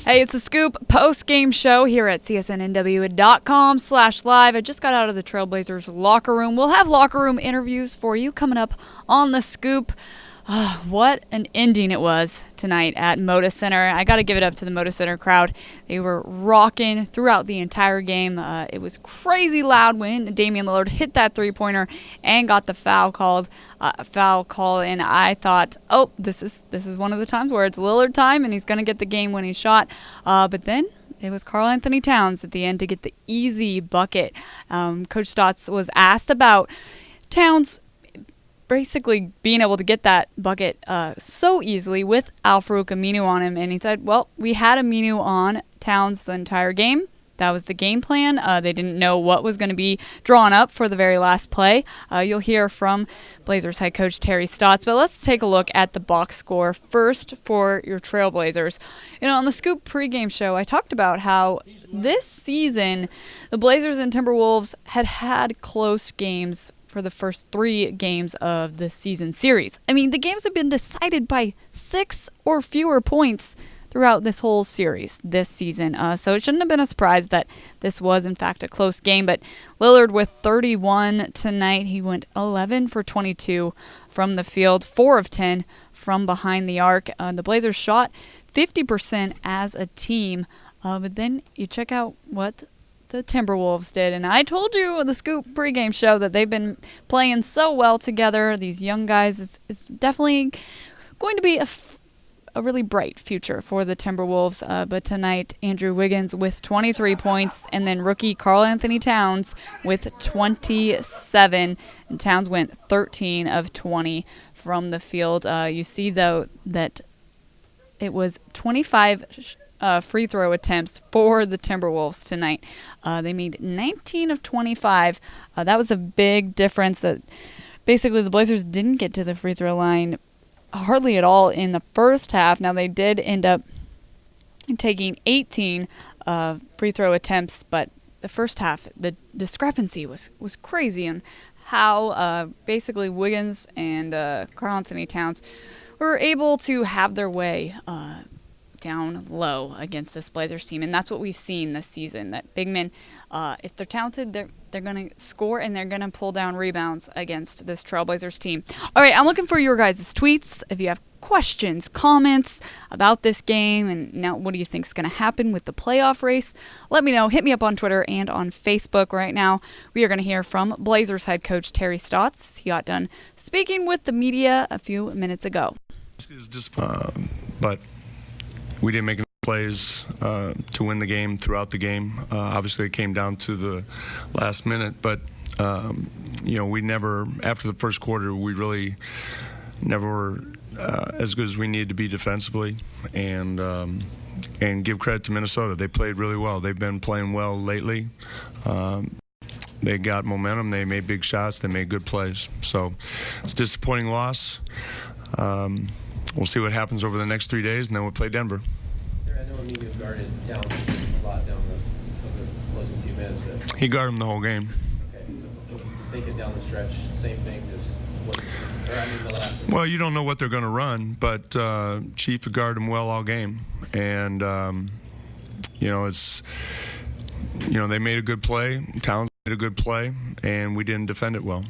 Hey, it's the Scoop post-game show here at CSNNW.com/live. I just got out of the Trailblazers locker room. We'll have locker room interviews for you coming up on the Scoop. What an ending it was tonight at Moda Center. I got to give it up to the Moda Center crowd. They were rocking throughout the entire game. It was crazy loud when Damian Lillard hit that three-pointer and got the foul call. And I thought, oh, this is one of the times where it's Lillard time and he's going to get the game-winning shot. But then it was Karl Anthony Towns at the end to get the easy bucket. Coach Stotts was asked about Towns basically being able to get that bucket so easily with Al-Farouq Aminu on him. And he said, well, we had Aminu on Towns the entire game. That was the game plan. They didn't know what was going to be drawn up for the very last play. You'll hear from Blazers head coach Terry Stotts. But let's take a look at the box score first for your Trailblazers. On the Scoop pregame show, I talked about how this season the Blazers and Timberwolves had close games for the first 3 games of the season series. I mean, the games have been decided by 6 or fewer points throughout this whole series this season. So it shouldn't have been a surprise that this was, in fact, a close game. But Lillard with 31 tonight. He went 11 for 22 from the field, 4 of 10 from behind the arc. The Blazers shot 50% as a team. But then you check out what the Timberwolves did. And I told you in the Scoop pregame show that they've been playing so well together. These young guys, it's definitely going to be a really bright future for the Timberwolves. But tonight, Andrew Wiggins with 23 points, and then rookie Karl Anthony Towns with 27. And Towns went 13 of 20 from the field. You see, though, that it was 25 free throw attempts for the Timberwolves tonight. They made 19 of 25. That was a big difference. That basically the Blazers didn't get to the free throw line hardly at all in the first half. Now they did end up taking 18 free throw attempts, but the first half the discrepancy was crazy in how basically Wiggins and Karl Anthony Towns were able to have their way down low against this Blazers team, and that's what we've seen this season. That big men, if they're talented, they're going to score and they're going to pull down rebounds against this Trailblazers team. All right, I'm looking for your guys' tweets. If you have questions, comments about this game, and now what do you think is going to happen with the playoff race, let me know. Hit me up on Twitter and on Facebook. Right now, we are going to hear from Blazers head coach Terry Stotts. He got done speaking with the media a few minutes ago. But we didn't make enough plays to win the game throughout the game. Obviously, it came down to the last minute, but we never, after the first quarter, we really never were as good as we needed to be defensively. And give credit to Minnesota. They played really well. They've been playing well lately. They got momentum. They made big shots. They made good plays. So it's a disappointing loss. We'll see what happens over the next 3 days, and then we'll play Denver. Sir, I know Aminu guarded down a lot down the closing few minutes. But He guarded him the whole game. Okay, so thinking down the stretch, same thing, just the last one. Well, you don't know what they're going to run, but Chief guarded him well all game, and they made a good play. Towns made a good play, and we didn't defend it well.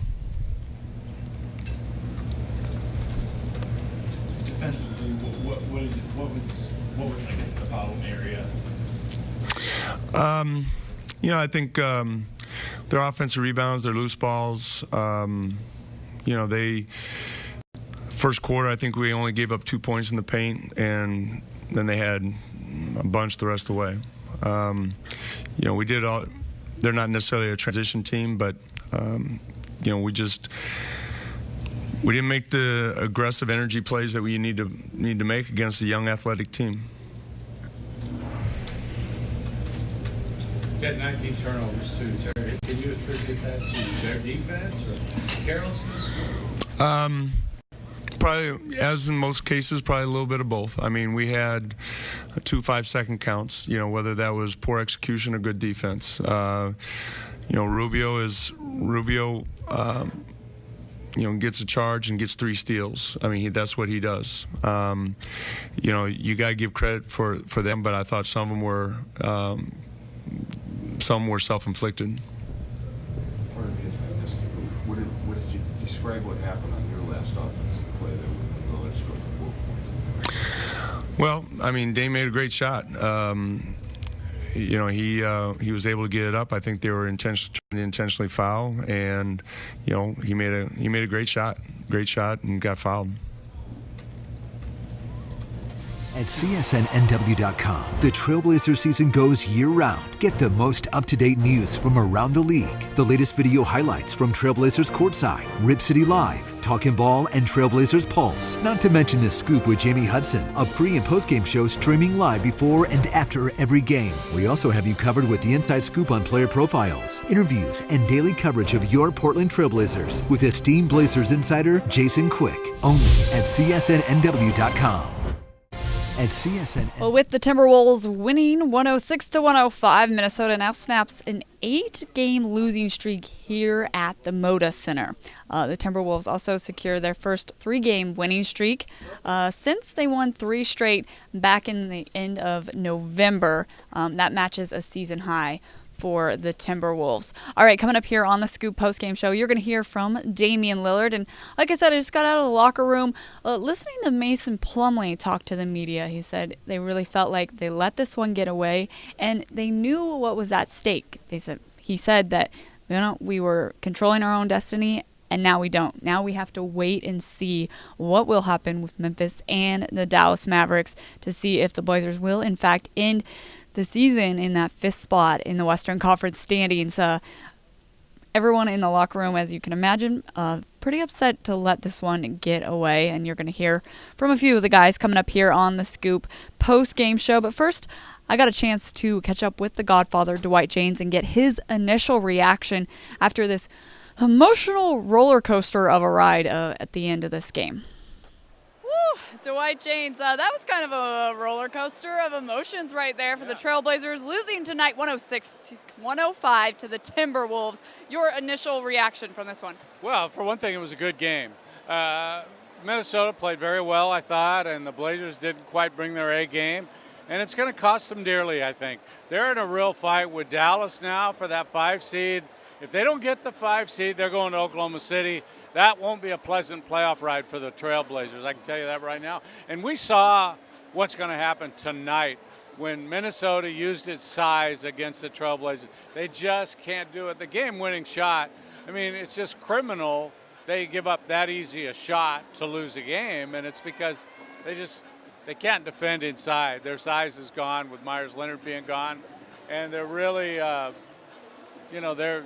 Defensively, what was I guess the problem area? I think their offensive rebounds, their loose balls. They first quarter, I think we only gave up 2 points in the paint, and then they had a bunch the rest of the way. We did all. They're not necessarily a transition team, but we didn't make the aggressive energy plays that we need to make against a young athletic team. You got 19 turnovers too, Terry. Can you attribute that to their defense or carelessness? Probably, as in most cases, probably a little bit of both. I mean, we had 2 5-second counts, whether that was poor execution or good defense. Rubio gets a charge and gets 3 steals. I mean, that's what he does. You got to give credit for them, but I thought some of them were self-inflicted. Pardon me if I missed it. What did you describe what happened on your last offensive play that Lillard scored the 4 points? Well, I mean, Dame made a great shot. He was able to get it up. I think they were trying to intentionally foul, and he made a great shot, and got fouled. At CSNNW.com, the Trailblazers season goes year-round. Get the most up-to-date news from around the league, the latest video highlights from Trailblazers Courtside, Rip City Live, Talkin' Ball, and Trailblazers Pulse. Not to mention The Scoop with Jamie Hudson, a pre- and post-game show streaming live before and after every game. We also have you covered with the inside scoop on player profiles, interviews, and daily coverage of your Portland Trailblazers with esteemed Blazers insider Jason Quick, only at CSNNW.com. At CSN. Well, with the Timberwolves winning 106-105, Minnesota now snaps an 8-game losing streak here at the Moda Center. The Timberwolves also secure their first 3-game winning streak since they won 3 straight back in the end of November. That matches a season high for the Timberwolves. All right, coming up here on the Scoop postgame show, you're going to hear from Damian Lillard. And like I said, I just got out of the locker room listening to Mason Plumlee talk to the media. He said they really felt like they let this one get away, and they knew what was at stake. He said that we were controlling our own destiny, and now we don't. Now we have to wait and see what will happen with Memphis and the Dallas Mavericks to see if the Blazers will, in fact, end the season in that 5th spot in the Western Conference standings. Everyone in the locker room, as you can imagine, pretty upset to let this one get away, and you're going to hear from a few of the guys coming up here on the Scoop post-game show. But first, I got a chance to catch up with the Godfather, Dwight Jaynes, and get his initial reaction after this emotional roller coaster of a ride at the end of this game. Dwight Jaynes, that was kind of a roller coaster of emotions right there for the Trailblazers, losing tonight 106-105 to the Timberwolves. Your initial reaction from this one? Well, for one thing, it was a good game. Minnesota played very well, I thought, and the Blazers didn't quite bring their A game. And it's going to cost them dearly, I think. They're in a real fight with Dallas now for that 5 seed. If they don't get the 5 seed, they're going to Oklahoma City. That won't be a pleasant playoff ride for the Trailblazers, I can tell you that right now. And we saw what's going to happen tonight when Minnesota used its size against the Trailblazers. They just can't do it. The game-winning shot, I mean, it's just criminal. They give up that easy a shot to lose a game, and it's because they can't defend inside. Their size is gone with Myers Leonard being gone, and they're really, they're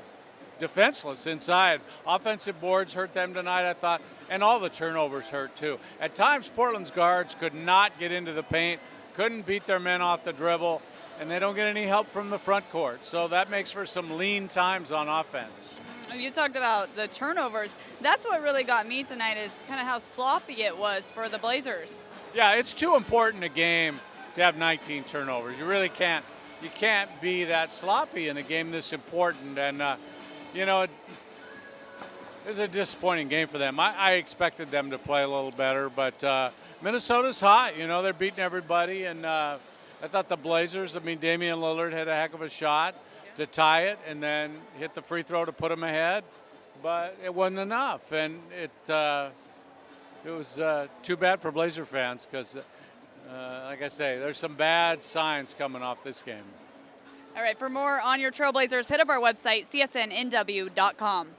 defenseless inside. Offensive boards hurt them tonight, I thought, and all the turnovers hurt too. At times, Portland's guards could not get into the paint, couldn't beat their men off the dribble, and they don't get any help from the front court. So that makes for some lean times on offense. You talked about the turnovers. That's what really got me tonight, is kind of how sloppy it was for the Blazers. Yeah, it's too important a game to have 19 turnovers. You really can't. You can't be that sloppy in a game this important. And it was a disappointing game for them. I expected them to play a little better, but Minnesota's hot. They're beating everybody, and I thought the Blazers, Damian Lillard had a heck of a shot to tie it and then hit the free throw to put them ahead, but it wasn't enough. And it was too bad for Blazer fans because, like I say, there's some bad signs coming off this game. All right, for more on your Trailblazers, hit up our website, CSNNW.com.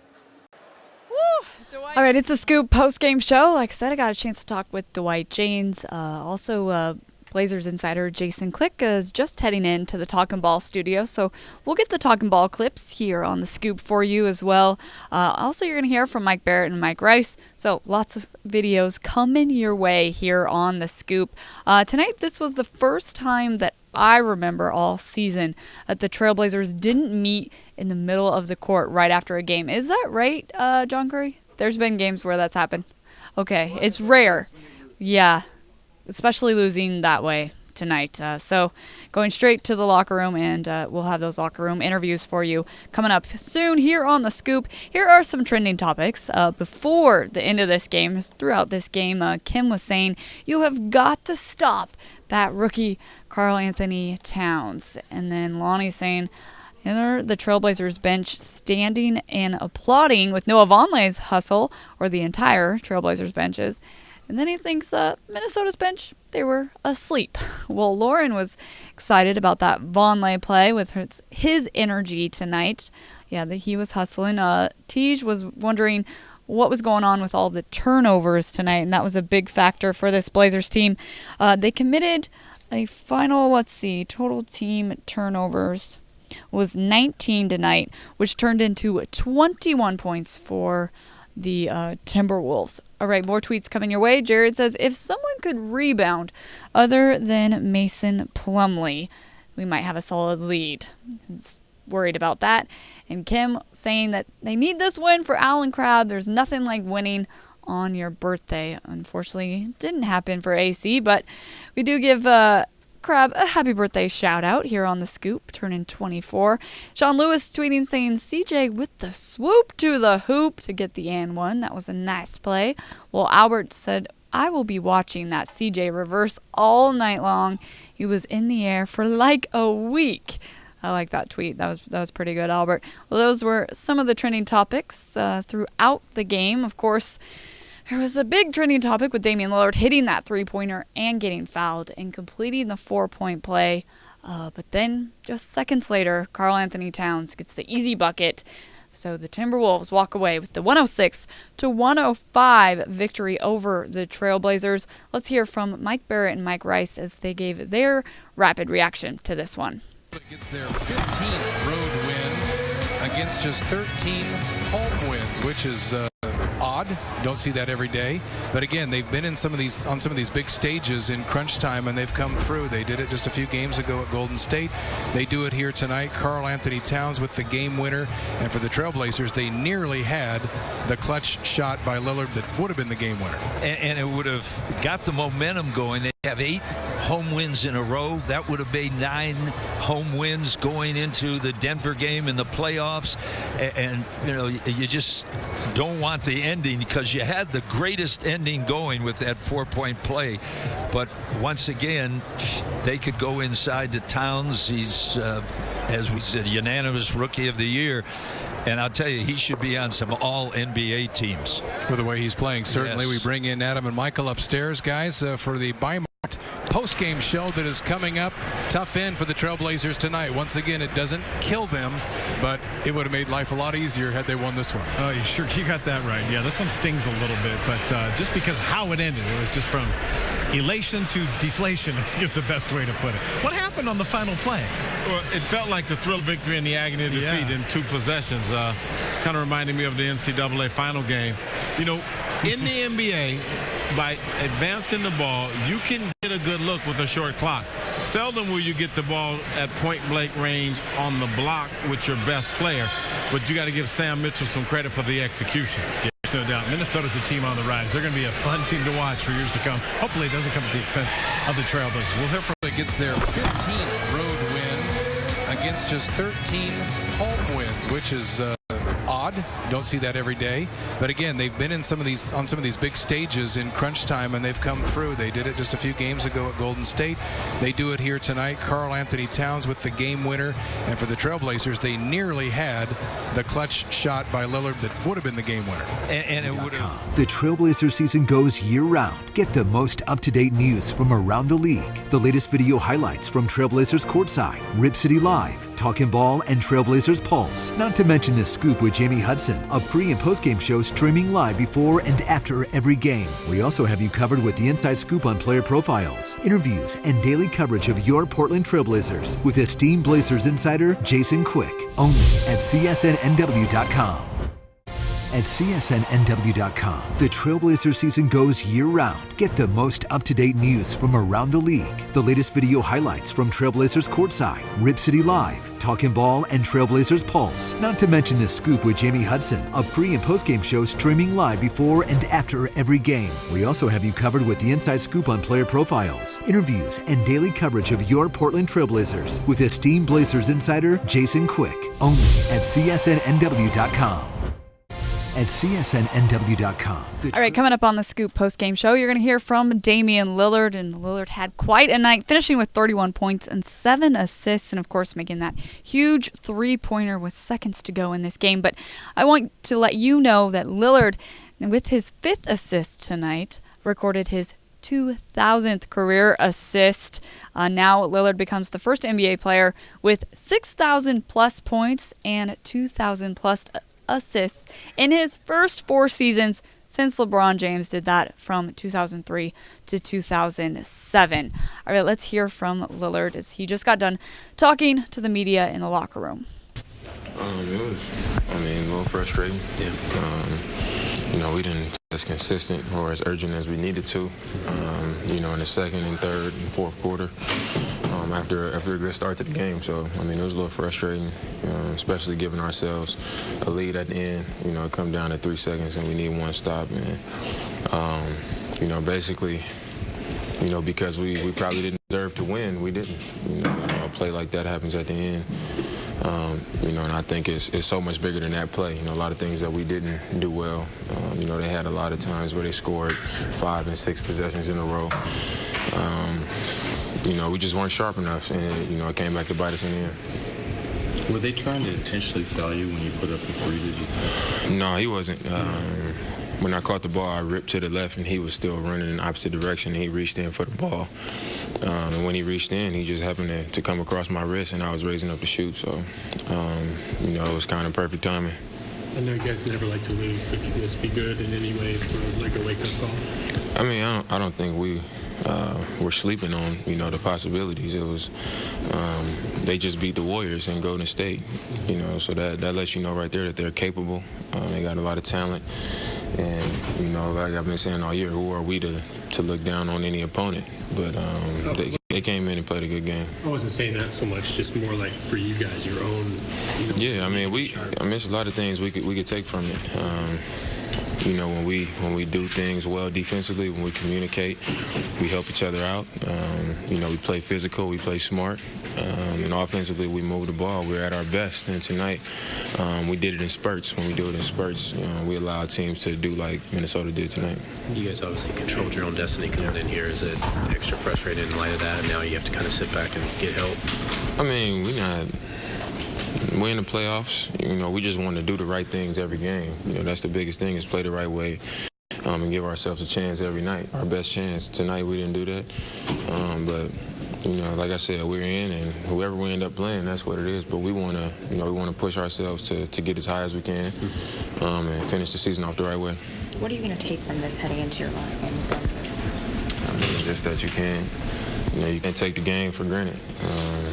All right, it's a Scoop post-game show. Like I said, I got a chance to talk with Dwight Jaynes. Also, Blazers insider Jason Quick is just heading into the Talkin' Ball studio, so we'll get the Talkin' Ball clips here on the Scoop for you as well. Also, you're going to hear from Mike Barrett and Mike Rice, so lots of videos coming your way here on the Scoop. Tonight, this was the first time that I remember all season that the Trailblazers didn't meet in the middle of the court right after a game. Is that right, John Curry? There's been games where that's happened. Okay, it's rare. Yeah, especially losing that way tonight. So going straight to the locker room, and we'll have those locker room interviews for you coming up soon here on The Scoop. Here are some trending topics. Before the end of this game, throughout this game, Kim was saying, "You have got to stop that rookie Karl Anthony Towns." And then Lonnie saying, the Trailblazers bench standing and applauding with Noah Vonleh's hustle, or the entire Trailblazers benches. And then he thinks Minnesota's bench, they were asleep. Well, Lauren was excited about that Vonleh play with his energy tonight. Yeah, he was hustling. Tej was wondering what was going on with all the turnovers tonight, and that was a big factor for this Blazers team. They committed a final, total team turnovers was 19 tonight, which turned into 21 points for the Timberwolves. All right, more tweets coming your way. Jared says, if someone could rebound other than Mason Plumlee, we might have a solid lead. He's worried about that. And Kim saying that they need this win for Allen Crabbe. There's nothing like winning on your birthday. Unfortunately, it didn't happen for AC, but we do give Crabbe a happy birthday shout out here on The Scoop, turning 24. Sean Lewis tweeting saying, CJ with the swoop to the hoop to get the and one. That was a nice play. Well, Albert said, I will be watching that CJ reverse all night long. He was in the air for like a week. I like that tweet. That was pretty good, Albert. Well, those were some of the trending topics throughout the game. Of course, there was a big trending topic with Damian Lillard hitting that three-pointer and getting fouled and completing the 4-point play. But then, just seconds later, Karl Anthony Towns gets the easy bucket. So the Timberwolves walk away with the 106-105 victory over the Trailblazers. Let's hear from Mike Barrett and Mike Rice as they gave their rapid reaction to this one. It gets their 15th road win against just 13 home wins, which is odd. Don't see that every day. But again, they've been on some of these big stages in crunch time, and they've come through. They did it just a few games ago at Golden State. They do it here tonight. Karl Anthony Towns with the game winner. And for the Trailblazers, they nearly had the clutch shot by Lillard that would have been the game winner. And it would have got the momentum going. They have 8 home wins in a row. That would have been 9 home wins going into the Denver game in the playoffs. And you just don't want the ending, because you had the greatest ending going with that 4-point play. But once again, they could go inside to Towns. He's, as we said, unanimous Rookie of the Year. And I'll tell you, he should be on some all-NBA teams. With the way he's playing, certainly. Yes. We bring in Adam and Michael upstairs, guys, for the Bimart post-game show that is coming up. Tough end for the Trailblazers tonight. Once again, it doesn't kill them, but it would have made life a lot easier had they won this one. Oh, you got that right. Yeah, this one stings a little bit, but just because how it ended, it was just from elation to deflation, I think is the best way to put it. What happened on the final play? Well, it felt like the thrill victory and the agony of defeat in 2 possessions. Kind of reminded me of the NCAA final game. In the NBA, by advancing the ball, you can get a good look with a short clock. Seldom will you get the ball at point-blank range on the block with your best player, but you got to give Sam Mitchell some credit for the execution. Yeah, there's no doubt. Minnesota's a team on the rise. They're going to be a fun team to watch for years to come. Hopefully it doesn't come at the expense of the Trailblazers. We'll hear from It gets their 15th road win against just 13 home wins, which is odd. Don't see that every day. But again, they've been on some of these big stages in crunch time, and they've come through. They did it just a few games ago at Golden State. They do it here tonight. Karl Anthony Towns with the game winner. And for the Trailblazers, they nearly had the clutch shot by Lillard that would have been the game winner. And it would have. The Trailblazer season goes year-round. Get the most up-to-date news from around the league. The latest video highlights from Trailblazers Courtside, Rip City Live, Talkin' Ball, and Trailblazers Pulse. Not to mention The Scoop with Jamie Hudson, a pre- and post-game show streaming live before and after every game. We also have you covered with the inside scoop on player profiles, interviews, and daily coverage of your Portland Trailblazers with esteemed Blazers insider Jason Quick, only at CSNNW.com. At CSNNW.com, the Trailblazer season goes year-round. Get the most up-to-date news from around the league, the latest video highlights from Trailblazers Courtside, Rip City Live, Talkin' Ball, and Trailblazers Pulse. Not to mention The Scoop with Jamie Hudson, a pre- and post-game show streaming live before and after every game. We also have you covered with the inside scoop on player profiles, interviews, and daily coverage of your Portland Trailblazers with esteemed Blazers insider Jason Quick, only at CSNNW.com. At CSNNW.com. All right, coming up on the Scoop post-game show, you're going to hear from Damian Lillard, and Lillard had quite a night, finishing with 31 points and 7 assists, and of course making that huge three-pointer with seconds to go in this game. But I want to let you know that Lillard, with his 5th assist tonight, recorded his 2,000th career assist. Now Lillard becomes the first NBA player with 6,000-plus points and 2,000-plus assists in his first 4 seasons since LeBron James did that from 2003 to 2007. All right, let's hear from Lillard as he just got done talking to the media in the locker room. It was, a little frustrating. Yeah. We didn't play as consistent or as urgent as we needed to, in the second and third and fourth quarter after a good start to the game. So, it was a little frustrating, especially giving ourselves a lead at the end. It come down to 3 seconds and we need one stop. And, basically, because we probably didn't deserve to win, we didn't. A play like that happens at the end. And I think it's so much bigger than that play. A lot of things that we didn't do well. They had a lot of times where they scored 5 and 6 possessions in a row. We just weren't sharp enough, and it came back to bite us in the end. Were they trying to intentionally foul you when you put up the 3, did you think? No, he wasn't. When I caught the ball, I ripped to the left, and he was still running in the opposite direction, and he reached in for the ball. And when he reached in, he just happened to come across my wrist, and I was raising up to shoot. So, it was kind of perfect timing. I know you guys never like to lose, but could this be good in any way for like a wake-up call? I don't think we were sleeping on, the possibilities. It was, they just beat the Warriors in Golden State, so that lets you know right there that they're capable. They got a lot of talent. And, like I've been saying all year, who are we to look down on any opponent? But they came in and played a good game. I wasn't saying that so much, just more like for you guys, your own. Yeah, it's a lot of things we could take from it. When we do things well defensively, when we communicate, we help each other out. We play physical, we play smart. And offensively, we move the ball. We're at our best. And tonight, we did it in spurts. When we do it in spurts, we allow teams to do like Minnesota did tonight. You guys obviously controlled your own destiny coming in here. Is it extra frustrating in light of that? And now you have to kind of sit back and get help? We're in the playoffs. We just want to do the right things every game. That's the biggest thing, is play the right way and give ourselves a chance every night, our best chance. Tonight we didn't do that. But like I said, we're in, and whoever we end up playing, that's what it is. But we want to, push ourselves to get as high as we can and finish the season off the right way. What are you going to take from this heading into your last game with Denver? Just that you can't take the game for granted.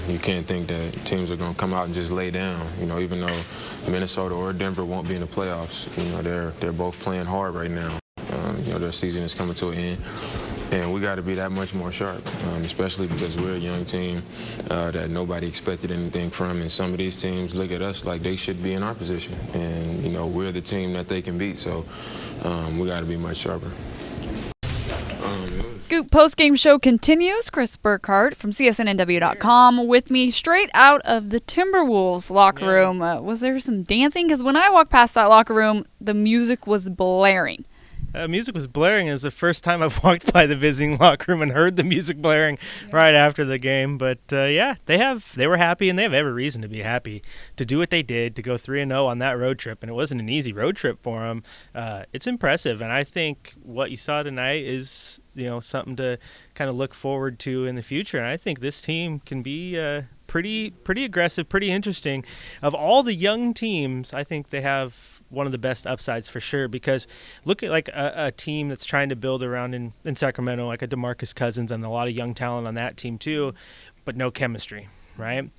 You can't think that teams are going to come out and just lay down. Even though Minnesota or Denver won't be in the playoffs, they're both playing hard right now. Their season is coming to an end. And we got to be that much more sharp, especially because we're a young team that nobody expected anything from. And some of these teams look at us like they should be in our position. And, we're the team that they can beat. So we got to be much sharper. Scoop post-game show continues. Chris Burkhart from CSNNW.com with me straight out of the Timberwolves locker room. Was there some dancing? Because when I walked past that locker room, the music was blaring. Music was blaring. It was the first time I've walked by the visiting locker room and heard the music blaring right after the game. But, they were happy, and they have every reason to be happy to do what they did, to go 3-0 on that road trip. And it wasn't an easy road trip for them. It's impressive, and I think what you saw tonight is, something to kind of look forward to in the future. And I think this team can be pretty aggressive, pretty interesting. Of all the young teams, I think they have one of the best upsides for sure, because look at like a team that's trying to build around in Sacramento, like a DeMarcus Cousins, and a lot of young talent on that team too, but no chemistry, right?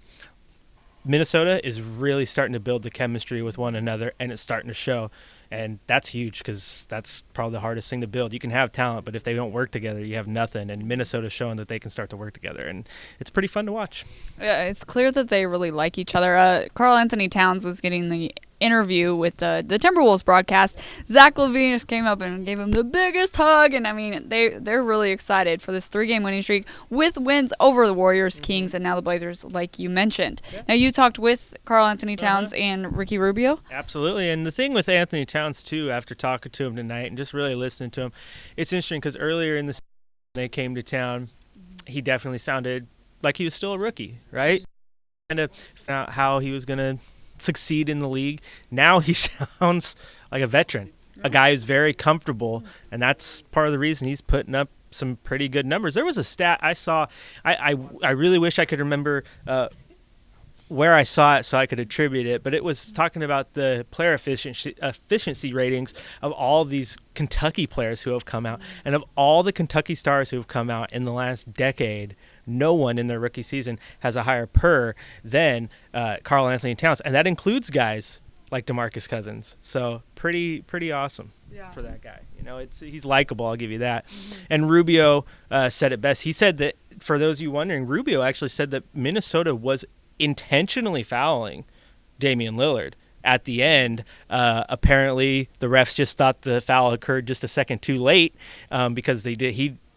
Minnesota is really starting to build the chemistry with one another, and it's starting to show. And that's huge because that's probably the hardest thing to build. You can have talent, but if they don't work together, you have nothing. And Minnesota's showing that they can start to work together, and it's pretty fun to watch. Yeah, it's clear that they really like each other. Karl Anthony Towns was getting the interview with the Timberwolves broadcast. Zach LaVine just came up and gave him the biggest hug, and I mean they're really excited for this 3-game winning streak with wins over the Warriors, Kings, and now the Blazers, like you mentioned. Yeah. Now you talked with Karl Anthony Towns and Ricky Rubio. Absolutely, and the thing with Anthony Towns too, after talking to him tonight and just really listening to him, it's interesting because earlier in the season they came to town, he definitely sounded like he was still a rookie, right? Kind of out how he was going to succeed in the league. Now he sounds like a veteran, a guy who's very comfortable, and that's part of the reason he's putting up some pretty good numbers. There was a stat I saw. I really wish I could remember where I saw it so I could attribute it, but it was talking about the player efficiency ratings of all these Kentucky players who have come out, and of all the Kentucky stars who have come out in the last decade, no one in their rookie season has a higher PER than Karl Anthony Towns, and that includes guys like DeMarcus Cousins. So pretty awesome for that guy. You know, he's likable. I'll give you that. Mm-hmm. And Rubio said it best. He said that, for those of you wondering, Rubio actually said that Minnesota was intentionally fouling Damian Lillard at the end. Apparently, the refs just thought the foul occurred just a second too late because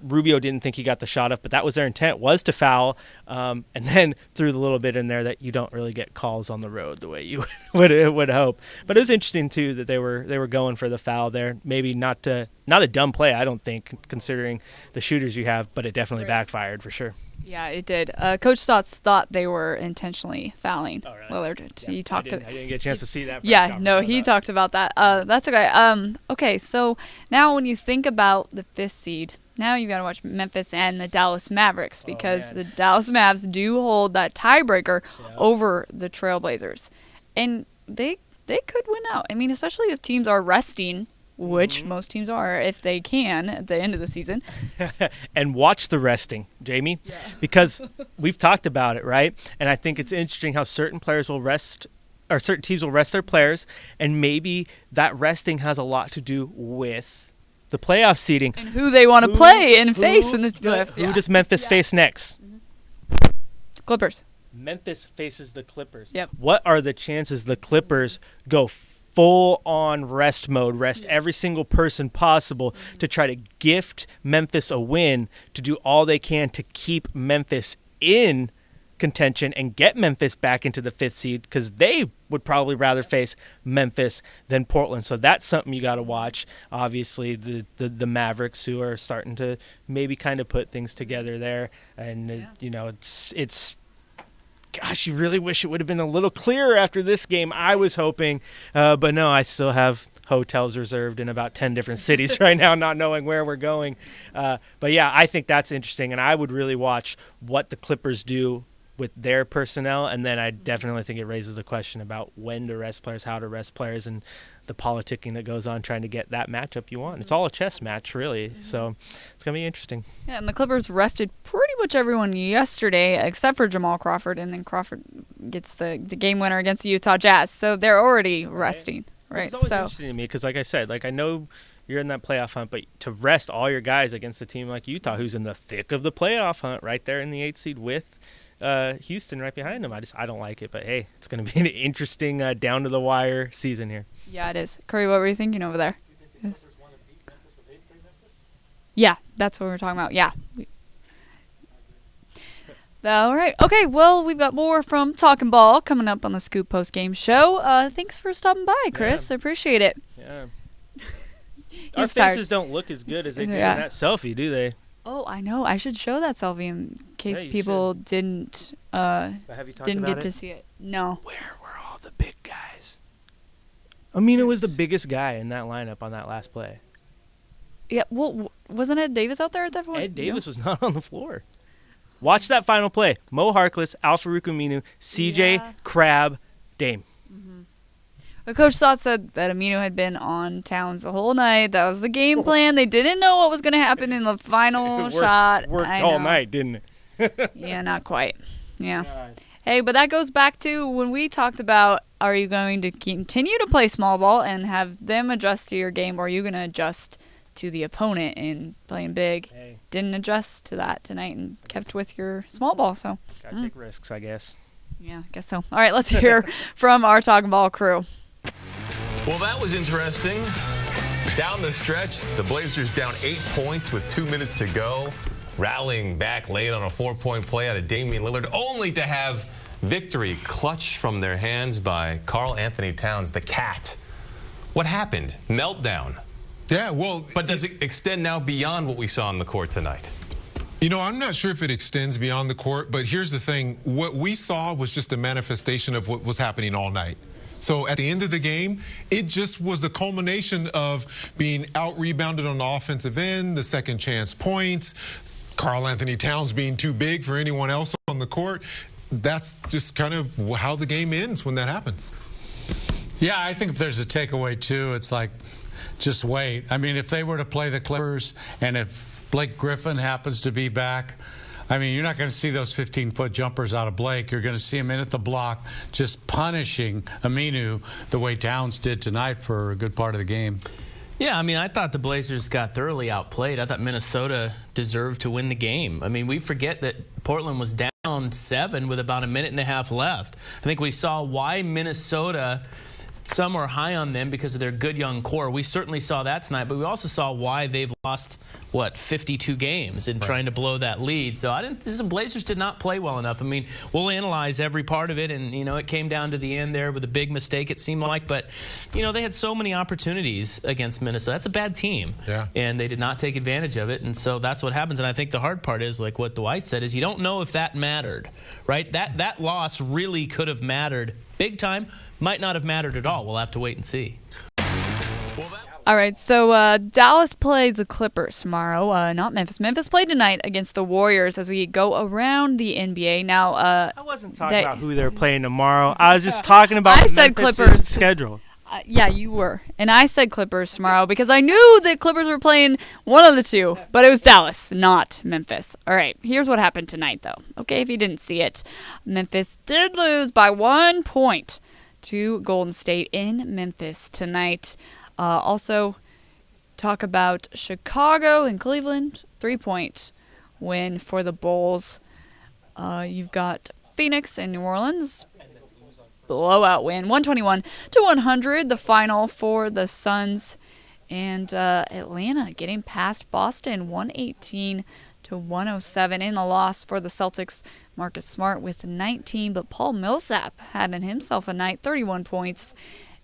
Rubio didn't think he got the shot up, but that was their intent, was to foul, and then threw the little bit in there that you don't really get calls on the road the way you would hope. But it was interesting too that they were going for the foul there. Maybe not a dumb play, I don't think, considering the shooters you have, but it definitely backfired for sure. Yeah, it did. Coach Stotts thought they were intentionally fouling Lillard. Yeah, I didn't get a chance to see that. Yeah, no, he talked about that. That's okay. Okay, so now when you think about the 5th seed, now you've got to watch Memphis and the Dallas Mavericks because the Dallas Mavs do hold that tiebreaker over the Trailblazers. And they could win out. I mean, especially if teams are resting, which most teams are if they can at the end of the season. And watch the resting, Jamie, because we've talked about it, right? And I think it's interesting how certain players will rest, or certain teams will rest their players, and maybe that resting has a lot to do with the playoff seeding and who they want to play and face in the playoffs. Who does Memphis face next? Clippers. Memphis faces the Clippers. Yep. What are the chances the Clippers go full on rest mode, rest every single person possible to try to gift Memphis a win, to do all they can to keep Memphis in contention and get Memphis back into the 5th seed, because they would probably rather face Memphis than Portland. So that's something you got to watch. Obviously, the Mavericks, who are starting to maybe kind of put things together there, and you know, it's gosh, you really wish it would have been a little clearer after this game. I was hoping, but no, I still have hotels reserved in about 10 different cities right now, not knowing where we're going. But yeah, I think that's interesting, and I would really watch what the Clippers do with their personnel, and then I definitely think it raises the question about when to rest players, how to rest players, and the politicking that goes on trying to get that matchup you want. It's all a chess match, really, so it's going to be interesting. Yeah, and the Clippers rested pretty much everyone yesterday except for Jamal Crawford, and then Crawford gets the game winner against the Utah Jazz, so they're already resting. Right. It's always interesting to me because, like I said, I know you're in that playoff hunt, but to rest all your guys against a team like Utah, who's in the thick of the playoff hunt, right there in the 8th seed with Houston right behind them, I don't like it. But hey, it's going to be an interesting down to the wire season here. Yeah, it is. Curry, what were you thinking over there? Yes. Yeah, that's what we're talking about. Yeah. All right. Okay, well, we've got more from Talking Ball coming up on the Scoop Post-Game Show. Thanks for stopping by, Chris. I appreciate it. Yeah. Our faces don't look as good as they do in that selfie, do they? Oh, I know. I should show that selfie in case people didn't get to see it. No. Where were all the big guys? Aminu was the biggest guy in that lineup on that last play. Yeah, well, wasn't Ed Davis out there at that point? Ed Davis was not on the floor. Watch that final play. Mo Harkless, Al-Farouq Aminu, CJ, Crabbe, Dame. But Coach Stott said that Aminu had been on Towns the whole night. That was the game plan. They didn't know what was going to happen in the final shot. Worked all night, didn't it? Yeah, not quite. Yeah. Hey, but that goes back to when we talked about, are you going to continue to play small ball and have them adjust to your game, or are you going to adjust to the opponent in playing big? Hey. Didn't adjust to that tonight and kept with your small ball. So Gotta take risks, I guess. Yeah, I guess so. All right, let's hear from our Talking Ball crew. Well, that was interesting. Down the stretch, the Blazers down 8 points with 2 minutes to go, rallying back late on a 4-point play out of Damian Lillard, only to have victory clutched from their hands by Karl Anthony Towns, the cat. What happened? Meltdown. Yeah, well... But does it extend now beyond what we saw on the court tonight? You know, I'm not sure if it extends beyond the court, but here's the thing. What we saw was just a manifestation of what was happening all night. So at the end of the game, it just was the culmination of being out-rebounded on the offensive end, the second chance points, Karl Anthony Towns being too big for anyone else on the court. That's just kind of how the game ends when that happens. Yeah, I think if there's a takeaway, too, it's like, just wait. I mean, if they were to play the Clippers and if Blake Griffin happens to be back, I mean, you're not going to see those 15-foot jumpers out of Blake. You're going to see him in at the block just punishing Aminu the way Towns did tonight for a good part of the game. Yeah, I mean, I thought the Blazers got thoroughly outplayed. I thought Minnesota deserved to win the game. I mean, we forget that Portland was down 7 with about a minute and a half left. I think we saw why Minnesota... Some are high on them because of their good young core. We certainly saw that tonight, but we also saw why they've lost, 52 games in trying to blow that lead. So the Blazers did not play well enough. I mean, we'll analyze every part of it, and, it came down to the end there with a big mistake, it seemed like. But, they had so many opportunities against Minnesota. That's a bad team. Yeah. And they did not take advantage of it, and so that's what happens. And I think the hard part is, like what Dwight said, is you don't know if that mattered, right? That loss really could have mattered big time. Might not have mattered at all. We'll have to wait and see. All right, so Dallas plays the Clippers tomorrow, not Memphis. Memphis played tonight against the Warriors as we go around the NBA. Now, I wasn't talking about who they're playing tomorrow. I was just talking about I said Memphis' Clippers schedule. Yeah, you were. And I said Clippers tomorrow because I knew that Clippers were playing one of the two, but it was Dallas, not Memphis. All right, here's what happened tonight, though. Okay, if you didn't see it, Memphis did lose by 1 point to Golden State in Memphis tonight. Also, talk about Chicago and Cleveland, 3-point win for the Bulls. You've got Phoenix and New Orleans, blowout win, 121-100, the final for the Suns. And Atlanta getting past Boston, 118-107 in the loss for the Celtics. Marcus Smart with 19, but Paul Millsap had in himself a night, 31 points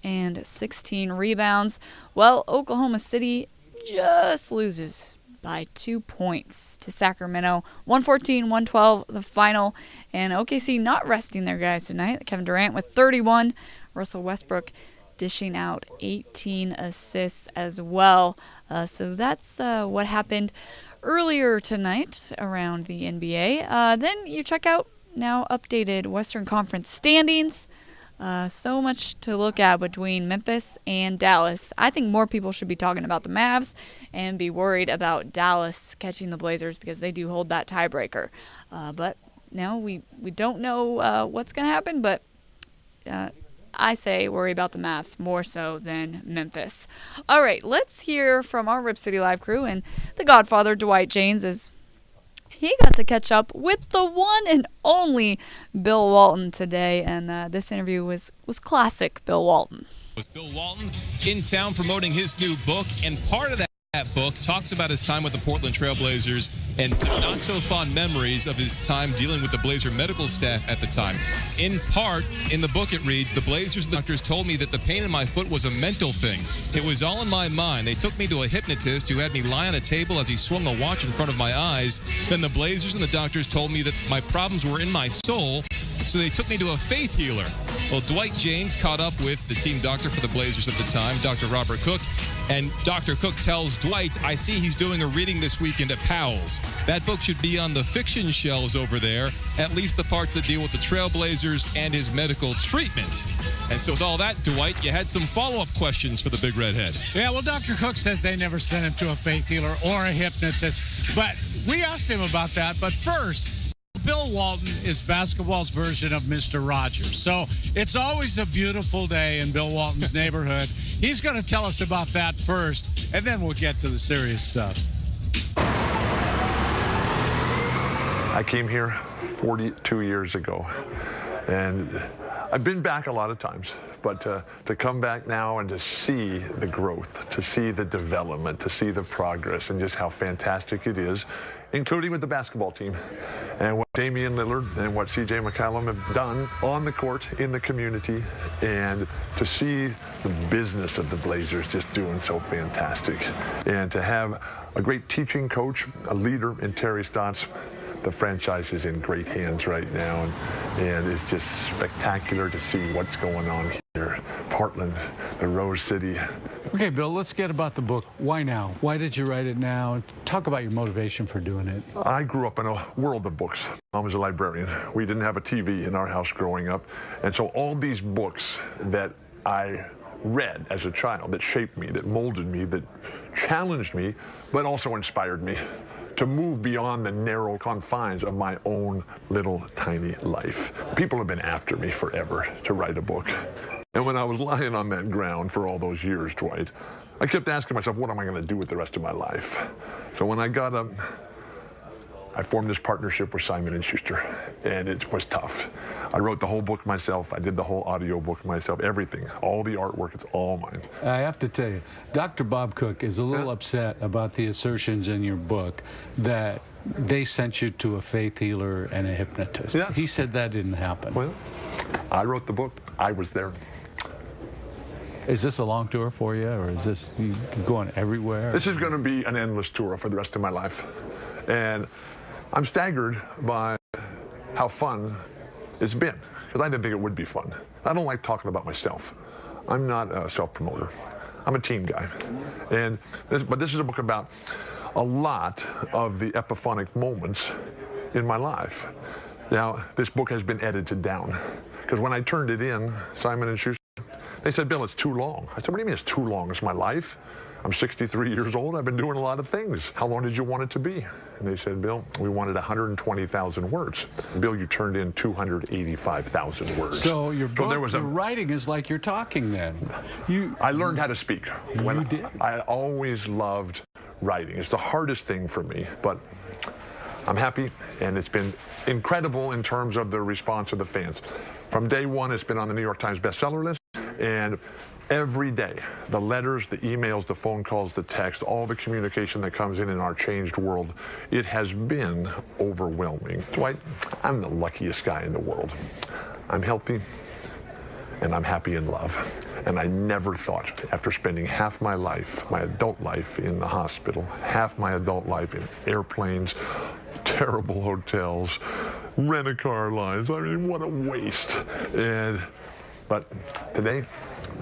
and 16 rebounds. Well, Oklahoma City just loses by 2 points to Sacramento, 114-112 the final. And OKC not resting their guys tonight. Kevin Durant with 31, Russell Westbrook dishing out 18 assists as well. So that's what happened earlier tonight around the NBA. Then you check out now updated Western Conference standings. So much to look at between Memphis and Dallas. I think more people should be talking about the Mavs and be worried about Dallas catching the Blazers because they do hold that tiebreaker. But now we don't know what's going to happen, but I say worry about the Mavs more so than Memphis. All right, let's hear from our Rip City Live crew and the Godfather, Dwight James, as he got to catch up with the one and only Bill Walton today, and this interview was classic Bill Walton. With Bill Walton in town promoting his new book, and part of that book talks about his time with the Portland Trail Blazers and some not-so-fond memories of his time dealing with the Blazer medical staff at the time. In part, in the book it reads, "The Blazers and the doctors told me that the pain in my foot was a mental thing. It was all in my mind. They took me to a hypnotist who had me lie on a table as he swung a watch in front of my eyes. Then the Blazers and the doctors told me that my problems were in my soul, so they took me to a faith healer." Well, Dwight James caught up with the team doctor for the Blazers at the time, Dr. Robert Cook, and Dr. Cook tells Dwight, "I see he's doing a reading this weekend at Powell's. That book should be on the fiction shelves over there, at least the parts that deal with the Trailblazers and his medical treatment." And so with all that, Dwight, you had some follow-up questions for the Big Redhead. Yeah, well, Dr. Cook says they never sent him to a faith healer or a hypnotist, but we asked him about that. But first, Bill Walton is basketball's version of Mr. Rogers. So it's always a beautiful day in Bill Walton's neighborhood. He's going to tell us about that first, and then we'll get to the serious stuff. I came here 42 years ago, and I've been back a lot of times, but to come back now and to see the growth, to see the development, to see the progress, and just how fantastic it is, including with the basketball team, and what Damian Lillard and what C.J. McCollum have done on the court, in the community, and to see the business of the Blazers just doing so fantastic, and to have a great teaching coach, a leader in Terry Stotts. The franchise is in great hands right now, and it's just spectacular to see what's going on here. Portland, the Rose City. Okay, Bill, let's get about the book. Why now? Why did you write it now? Talk about your motivation for doing it. I grew up in a world of books. Mom was a librarian. We didn't have a TV in our house growing up, and so all these books that I read as a child that shaped me, that molded me, that challenged me, but also inspired me to move beyond the narrow confines of my own little tiny life. People have been after me forever to write a book. And when I was lying on that ground for all those years, Dwight, I kept asking myself, what am I going to do with the rest of my life? So when I got up, I formed this partnership with Simon & Schuster, and it was tough. I wrote the whole book myself. I did the whole audio book myself, everything, all the artwork, it's all mine. I have to tell you, Dr. Bob Cook is a little upset about the assertions in your book that they sent you to a faith healer and a hypnotist. Yeah. He said that didn't happen. Well, I wrote the book. I was there. Is this a long tour for you, or is this you going everywhere? This is going to be an endless tour for the rest of my life. And I'm staggered by how fun it's been, because I didn't think it would be fun. I don't like talking about myself. I'm not a self-promoter. I'm a team guy. But this is a book about a lot of the epiphanic moments in my life. Now, this book has been edited down, because when I turned it in, Simon & Schuster, they said, Bill, it's too long. I said, what do you mean it's too long? It's my life. I'm 63 years old. I've been doing a lot of things. How long did you want it to be? And they said, Bill, we wanted 120,000 words. Bill, you turned in 285,000 words. So your book, your writing is like you're talking then. I learned how to speak. You did? I always loved writing. It's the hardest thing for me, but I'm happy, and it's been incredible in terms of the response of the fans. From day one, it's been on the New York Times bestseller list, and every day, the letters, the emails, the phone calls, the text, all the communication that comes in our changed world, it has been overwhelming. Dwight, I'm the luckiest guy in the world. I'm healthy, and I'm happy in love. And I never thought, after spending half my life, my adult life, in the hospital, half my adult life in airplanes, terrible hotels, rent-a-car lines, I mean, what a waste. But today,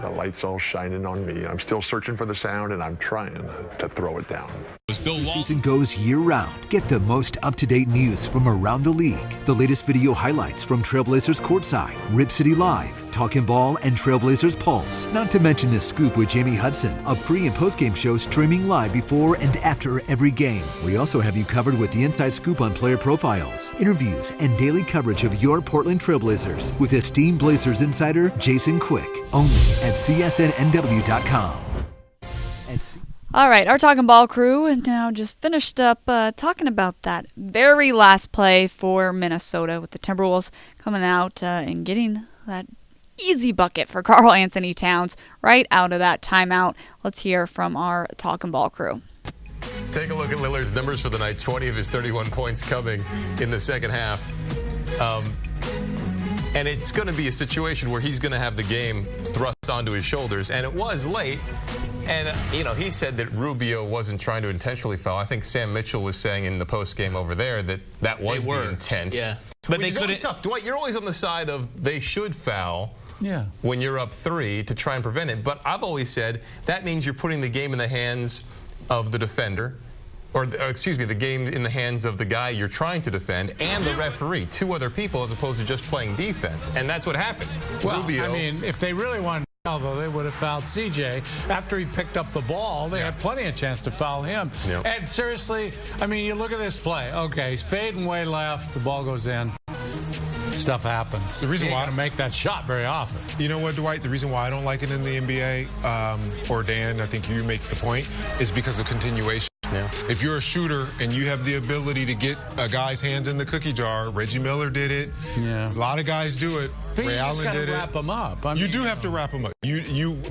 the light's all shining on me. I'm still searching for the sound, and I'm trying to throw it down. The season goes year-round. Get the most up-to-date news from around the league. The latest video highlights from Trailblazers Courtside, Rip City Live, Talkin' Ball, and Trailblazers Pulse. Not to mention The Scoop with Jamie Hudson, a pre- and post-game show streaming live before and after every game. We also have you covered with the inside scoop on player profiles, interviews, and daily coverage of your Portland Trailblazers with esteemed Blazers insider Jason Quick, only at CSNNW.com. All right, our Talking Ball crew now just finished up talking about that very last play for Minnesota with the Timberwolves coming out and getting that easy bucket for Karl Anthony Towns right out of that timeout. Let's hear from our Talking Ball crew. Take a look at Lillard's numbers for the night. 20 of his 31 points coming in the second half. And it's going to be a situation where he's going to have the game thrust onto his shoulders. And it was late. And, you know, he said that Rubio wasn't trying to intentionally foul. I think Sam Mitchell was saying in the postgame over there that that was the intent. Yeah. But they couldn't. Tough. Dwight, you're always on the side of they should foul. Yeah. When you're up 3 to try and prevent it. But I've always said that means you're putting the game in the hands of the defender. Or excuse me, the game in the hands of the guy you're trying to defend and the referee, 2 other people as opposed to just playing defense. And that's what happened. Well, Rubio, I mean, if they really wanted although they would have fouled CJ after he picked up the ball. They had plenty of chance to foul him. Yep. And seriously, I mean, you look at this play. Okay, he's fading way left. The ball goes in. Stuff happens. The reason why I don't make that shot very often. You know what, Dwight? The reason why I don't like it in the NBA, or Dan, I think you make the point, is because of continuation. Yeah. If you're a shooter and you have the ability to get a guy's hands in the cookie jar, Reggie Miller did it. Yeah. A lot of guys do it. But Ray you just Allen gotta did it. wrap them up. I You mean, do have to wrap him up.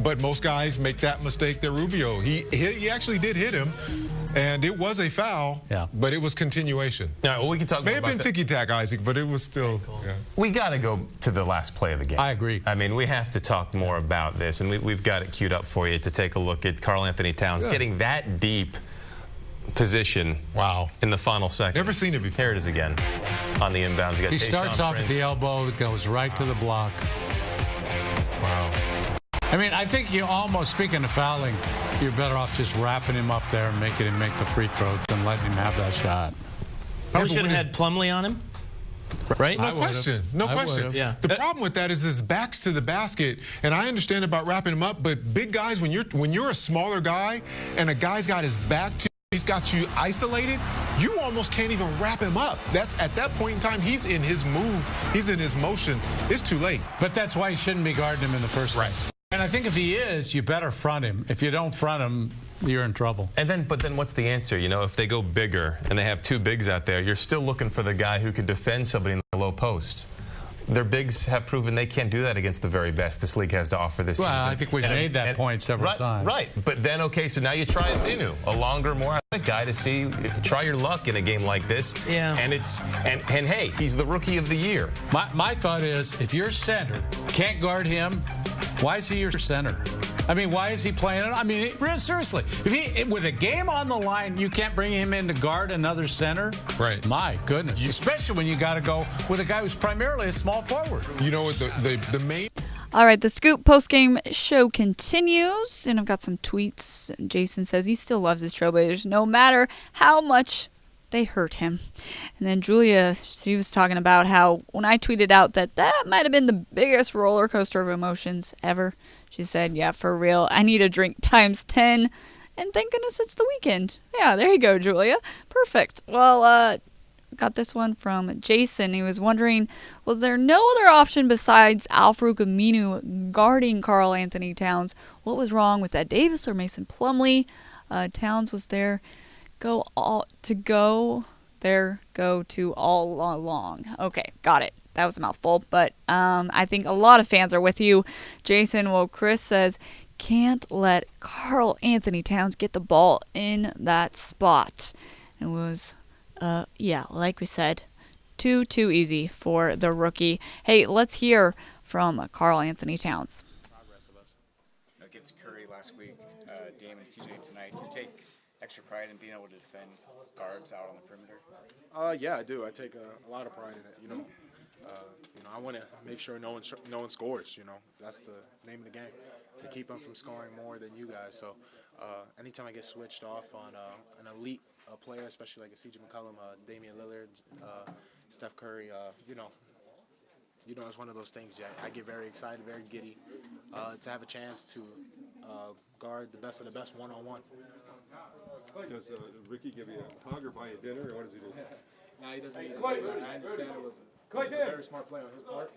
But most guys make that mistake that Rubio. He actually did hit him, and it was a foul. Yeah. But it was continuation. All right, well, we can talk May more have about been that. ticky-tack, Isaac, but it was still. Yeah. We got to go to the last play of the game. I agree. I mean, we have to talk more about this, and we've got it queued up for you to take a look at Karl Anthony Towns getting that deep position. Wow. In the final second. Never seen it before. Here it is again on the inbounds. You got He Tayshaun starts off at Prince. the elbow, goes right to the block. Wow. I mean, I think you almost, speaking of fouling, you're better off just wrapping him up there and making him make the free throws than letting him have that shot. Probably should have had Plumlee on him. Right? No question. No I question. would've. Yeah. The problem with that is his back's to the basket, and I understand about wrapping him up, but big guys, when you're a smaller guy and a guy's got his back to you, he's got you isolated, you almost can't even wrap him up. That's at that point in time, he's in his move, he's in his motion. It's too late. But that's why you shouldn't be guarding him in the first place. And I think if he is, you better front him. If you don't front him, you're in trouble. But then what's the answer? You know, if they go bigger and they have two bigs out there, you're still looking for the guy who could defend somebody in the low post. Their bigs have proven they can't do that against the very best this league has to offer this season. I think we've made that point several times. Right, but then, okay, so now you try Minu, a longer, more athletic guy to see, try your luck in a game like this. Yeah. And hey, he's the rookie of the year. My thought is, if your center can't guard him, why is he your center? I mean, why is he playing it? I mean, seriously, with a game on the line, you can't bring him in to guard another center? Right. My goodness. Especially when you got to go with a guy who's primarily a small forward. You know what, the main... All right, the Scoop postgame show continues, and I've got some tweets. Jason says he still loves his Trailblazers no matter how much they hurt him. And then Julia, she was talking about how when I tweeted out that might have been the biggest roller coaster of emotions ever, she said, yeah, for real, I need a drink times 10. And thank goodness it's the weekend. Yeah, there you go, Julia. Perfect. Well, got this one from Jason. He was wondering, was there no other option besides Al-Farouq Aminu guarding Karl Anthony Towns? What was wrong with Ed Davis or Mason Plumlee? Towns was there. Go to all along. Okay, got it. That was a mouthful, but I think a lot of fans are with you, Jason. Well, Chris says, can't let Karl Anthony Towns get the ball in that spot. It was, like we said, too easy for the rookie. Hey, let's hear from Karl Anthony Towns. Progress of us. Against Curry last week, Dame and CJ tonight. You take extra pride in being able to defend guards out on the perimeter? Yeah, I do. I take a lot of pride in it. You know, I want to make sure no one scores. You know, that's the name of the game, to keep them from scoring more than you guys. So, anytime I get switched off on an elite player, especially like a CJ McCollum, Damian Lillard, Steph Curry, it's one of those things. I get very excited, very giddy, to have a chance to guard the best of the best one-on-one. Does Ricky give you a hug or buy you dinner, or what does he do? No, he doesn't. I understand it was a very smart play on his part.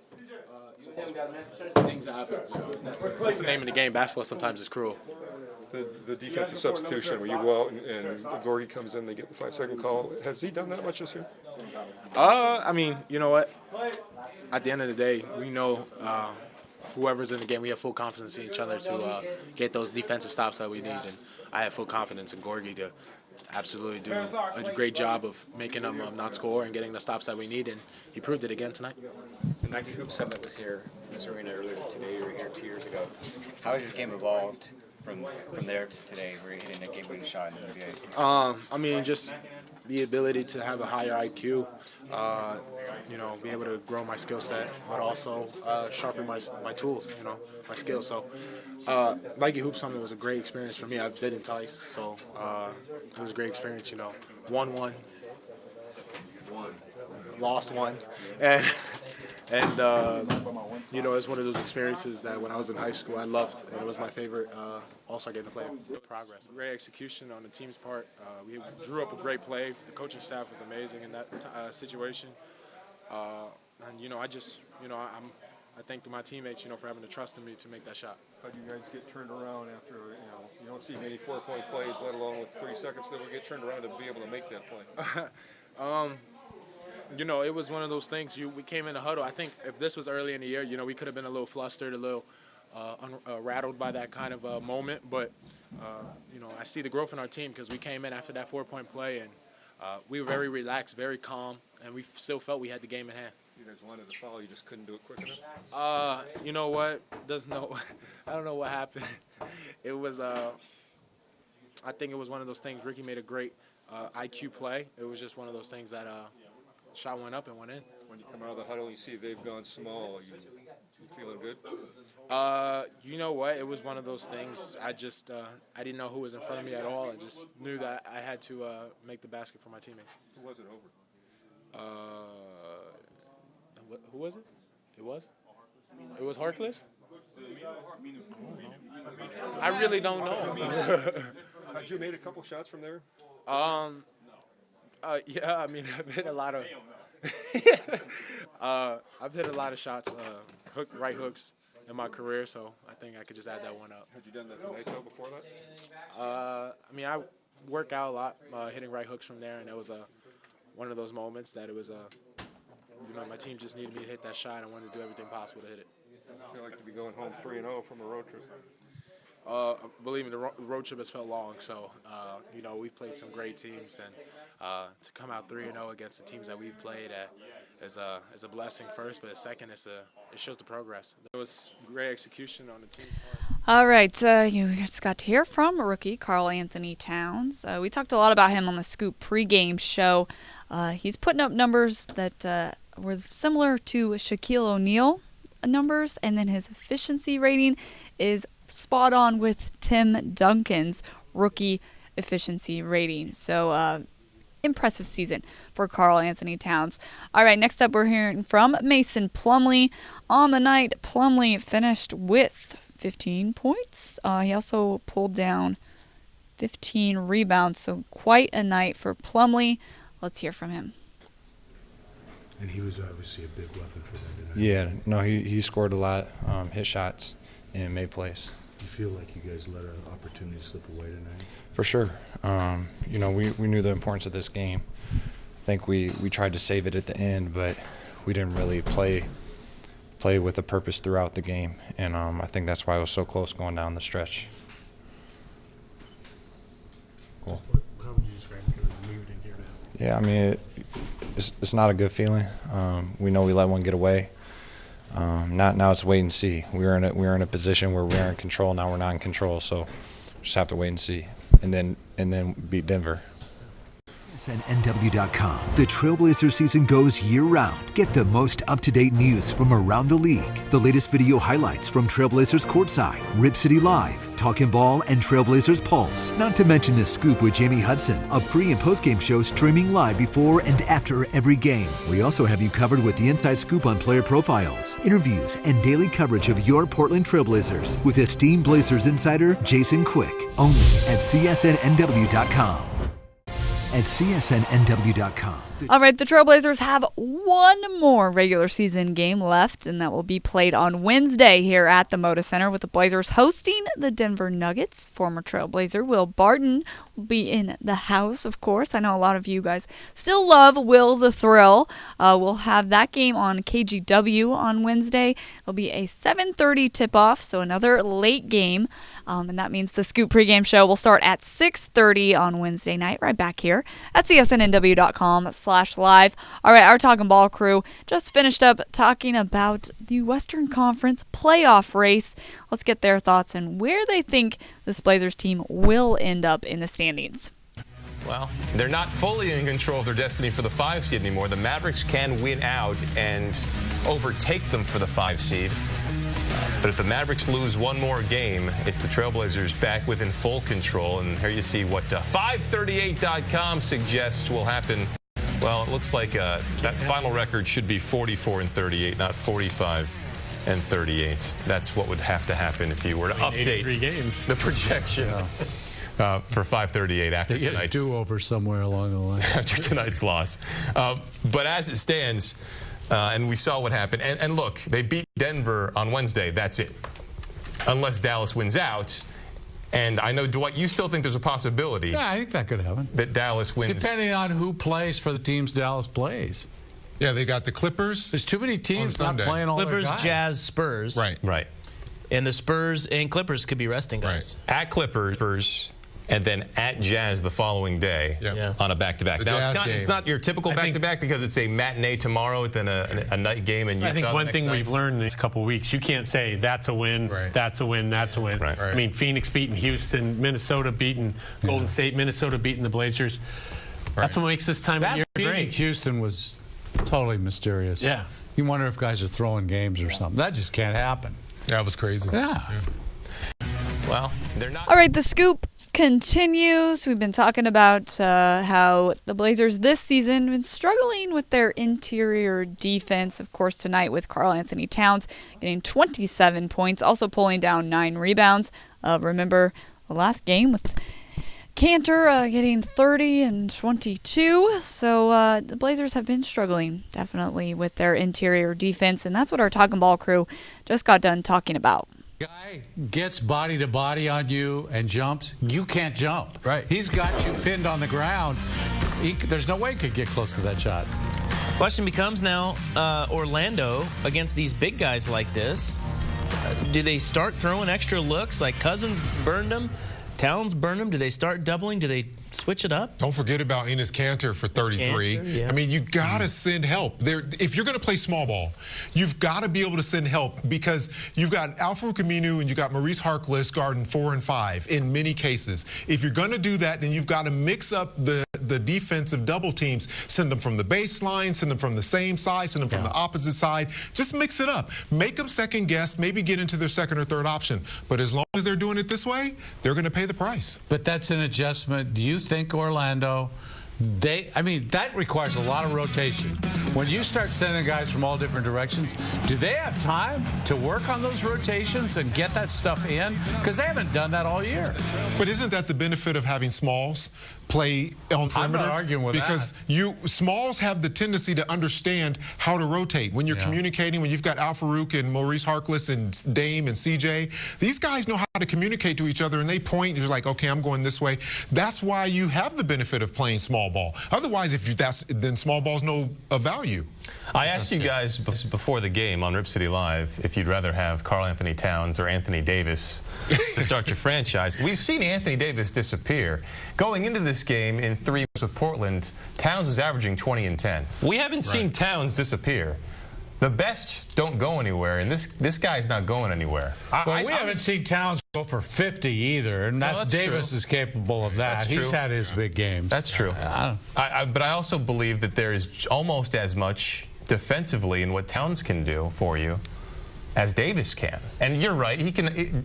Things happen. That's the name of the game. Basketball sometimes is cruel. The defensive substitution where you go out and Gorgie comes in, they get the 5-second call. Has he done that much this year? I mean, you know what? At the end of the day, we know whoever's in the game, we have full confidence in each other to get those defensive stops that we need. And I have full confidence in Gorgie to absolutely do a great job of making them not score and getting the stops that we need. And he proved it again tonight. The Nike Hoop Summit was here in this arena earlier today. You were here 2 years ago. How has your game evolved from there to today, where you're hitting a game-winning shot in the NBA? I mean, just the ability to have a higher IQ, be able to grow my skill set, but also sharpen my tools, my skills. So Nike Hoop Summit was a great experience for me. I did in Tice, so it was a great experience, won one, lost one, and And, you know, it's one of those experiences that when I was in high school, I loved, and it was my favorite All-Star game to play. Progress. Great execution on the team's part. We drew up a great play. The coaching staff was amazing in that situation. And, you know, I thank my teammates, you know, for having the trust in me to make that shot. How do you guys get turned around after, you don't see many 4-point plays, let alone with 3 seconds to get turned around to be able to make that play? You know, it was one of those things. We came in a huddle. I think if this was early in the year, you know, we could have been a little flustered, a little rattled by that kind of moment. But, you know, I see the growth in our team because we came in after that 4-point play, and we were very relaxed, very calm, and we still felt we had the game in hand. You guys wanted to foul, you just couldn't do it quick enough? You know what? I don't know what happened. It was, I think it was one of those things. Ricky made a great IQ play. It was just one of those things that shot went up and went in. When you come out of the huddle and you see they've gone small, you feeling good? You know what? It was one of those things. I didn't know who was in front of me at all. I just knew that I had to make the basket for my teammates. Who was it over? Who was it? It was Harkless? I really don't know. Had you made a couple shots from there? Yeah, I mean, I've hit a lot of shots, right hooks in my career, so I think I could just add that one up. Had you done that tonight, though, before that? I mean, I work out a lot, hitting right hooks from there, and it was one of those moments that it was you know, my team just needed me to hit that shot. I wanted to do everything possible to hit it. I feel like to be going home 3-0 from a road trip. Believe me, the road trip has felt long. So, you know, we've played some great teams, and to come out 3-0 against the teams that we've played at is a blessing first, but second, it shows the progress. There was great execution on the team's part. All right, you just got to hear from rookie Karl Anthony Towns. We talked a lot about him on the Scoop pregame show. He's putting up numbers that were similar to Shaquille O'Neal numbers, and then his efficiency rating is spot on with Tim Duncan's rookie efficiency rating. So, impressive season for Karl Anthony Towns. All right, next up we're hearing from Mason Plumlee. On the night, Plumlee finished with 15 points. He also pulled down 15 rebounds, so quite a night for Plumlee. Let's hear from him. And he was obviously a big weapon for them tonight. Yeah, no, he scored a lot, hit shots, and made plays. You feel like you guys let an opportunity slip away tonight? For sure. You know, we knew the importance of this game. I think we tried to save it at the end, but we didn't really play with a purpose throughout the game, and I think that's why it was so close going down the stretch. Cool. How would you describe kind of the mood in here now? Yeah, I mean, it's not a good feeling. We know we let one get away. Now it's wait and see. We were in a position where we were in control. Now we're not in control, so just have to wait and see, and then beat Denver. CSNNW.com. The Trailblazer season goes year-round. Get the most up-to-date news from around the league. The latest video highlights from Trailblazers Courtside, Rip City Live, Talkin' Ball, and Trailblazers Pulse. Not to mention The Scoop with Jamie Hudson, a pre- and post-game show streaming live before and after every game. We also have you covered with the inside scoop on player profiles, interviews, and daily coverage of your Portland Trailblazers with esteemed Blazers insider Jason Quick. Only at CSNNW.com. At CSNNW.com. All right, the Trailblazers have one more regular season game left, and that will be played on Wednesday here at the Moda Center with the Blazers hosting the Denver Nuggets. Former Trailblazer Will Barton will be in the house, of course. I know a lot of you guys still love Will the Thrill. We'll have that game on KGW on Wednesday. It'll be a 7:30 tip-off, so another late game, and that means the Scoop pregame show will start at 6:30 on Wednesday night, right back here at CSNNW.com/live. All right, our Talkin' Ball crew just finished up talking about the Western Conference playoff race. Let's get their thoughts on where they think this Blazers team will end up in the standings. Well, they're not fully in control of their destiny for the 5 seed anymore. The Mavericks can win out and overtake them for the 5 seed. But if the Mavericks lose one more game, it's the Trailblazers back within full control. And here you see what 538.com suggests will happen Well, it looks like that final record should be 44-38, not 45-38. That's what would have to happen if you were to update the projection for 538 after They get tonight's a do-over somewhere along the line. after tonight's loss. But as it stands, and we saw what happened, and look, they beat Denver on Wednesday. That's it. Unless Dallas wins out. And I know, Dwight, you still think there's a possibility. Yeah, I think that could happen. That Dallas wins. Depending on who plays for the teams Dallas plays. Yeah, they got the Clippers. There's too many teams not playing all Clippers, their guys. Jazz, Spurs. Right. And the Spurs and Clippers could be resting guys. At Clippers, and then at Jazz the following day on a back-to-back. The Now, Jazz it's not your typical back-to-back because it's a matinee tomorrow, then a night game. And I think one thing we've learned in these couple weeks, you can't say that's a win, that's a win, that's a win. I mean, Phoenix beating Houston, Minnesota beating Golden State, Minnesota beating the Blazers. That's what makes this time of year great. Houston was totally mysterious. Yeah. You wonder if guys are throwing games or something. That just can't happen. That was crazy. Yeah. Well, they're not. All right, the scoop continues. We've been talking about how the Blazers this season have been struggling with their interior defense. Of course, tonight with Karl Anthony Towns getting 27 points, also pulling down 9 rebounds. Remember the last game with Cantor getting 30 and 22. So the Blazers have been struggling definitely with their interior defense, and that's what our Talking Ball crew just got done talking about. Guy gets body to body on you and jumps, you can't jump. Right. He's got you pinned on the ground. There's no way he could get close to that shot. Question becomes now, Orlando against these big guys like this, do they start throwing extra looks like Cousins burned them? Towns burned them? Do they start doubling? Do they switch it up? Don't forget about Enes Kanter for 33. Kanter, yeah. I mean, you got to send help. If you're going to play small ball, you've got to be able to send help because you've got Al-Farouq Aminu and you've got Maurice Harkless guarding 4 and 5 in many cases. If you're going to do that, then you've got to mix up the defensive double teams. Send them from the baseline, send them from the same side, send them from the opposite side. Just mix it up. Make them second guess, maybe get into their second or third option. But as long as they're doing it this way, they're going to pay the price. But that's an adjustment. Do you think Orlando, that requires a lot of rotation. When you start sending guys from all different directions, do they have time to work on those rotations and get that stuff in? Because they haven't done that all year. But isn't that the benefit of having smalls play on perimeter? I'm not arguing with because smalls have the tendency to understand how to rotate. When you're communicating, when you've got Al-Farouq and Maurice Harkless and Dame and CJ, these guys know how to communicate to each other and they point, you're like, okay, I'm going this way. That's why you have the benefit of playing small ball. Otherwise, then small ball's no value. I asked you guys before the game on Rip City Live if you'd rather have Karl Anthony Towns or Anthony Davis to start your franchise. We've seen Anthony Davis disappear. Going into this game in 3 months with Portland, Towns was averaging 20 and 10. We haven't seen Towns disappear. The best don't go anywhere, and this guy's not going anywhere. We haven't seen Towns go for 50 either, and that's Davis is capable of that. He's had his big games. That's true. But I also believe that there is almost as much defensively in what Towns can do for you as Davis can. And you're right,